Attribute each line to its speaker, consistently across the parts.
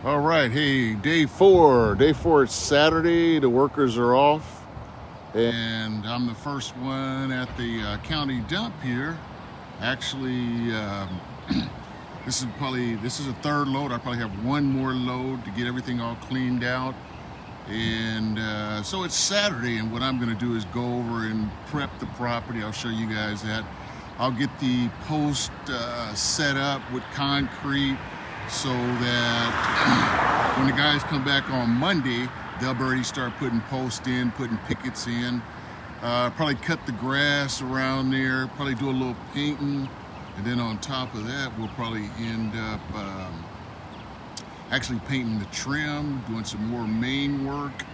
Speaker 1: All right, hey, day four. Day four, it's Saturday. The workers are off, and I'm the first one at the county dump here. Actually, this is a third load. I probably have one more load to get everything all cleaned out. And so it's Saturday, and what I'm going to do is go over and prep the property. I'll show you guys that. I'll get the post set up with concrete, so that when the guys come back on Monday, they'll already start putting posts in, putting pickets in. Probably cut the grass around there, probably do a little painting, and then on top of that, we'll probably end up actually painting the trim, doing some more main work.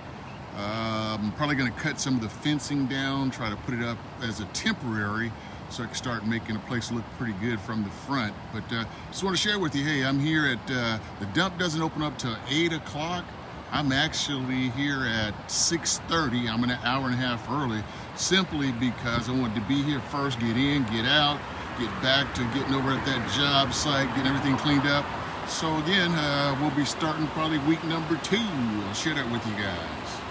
Speaker 1: I'm probably going to cut some of the fencing down, try to put it up as a temporary, so I can start making the place look pretty good from the front. But just want to share with you, hey, I'm here at, the dump doesn't open up till 8 o'clock. I'm actually here at 6:30. I'm an hour and a half early, simply because I wanted to be here first, get in, get out, get back to getting over at that job site, getting everything cleaned up. So again, we'll be starting probably week number 2. I'll share that with you guys.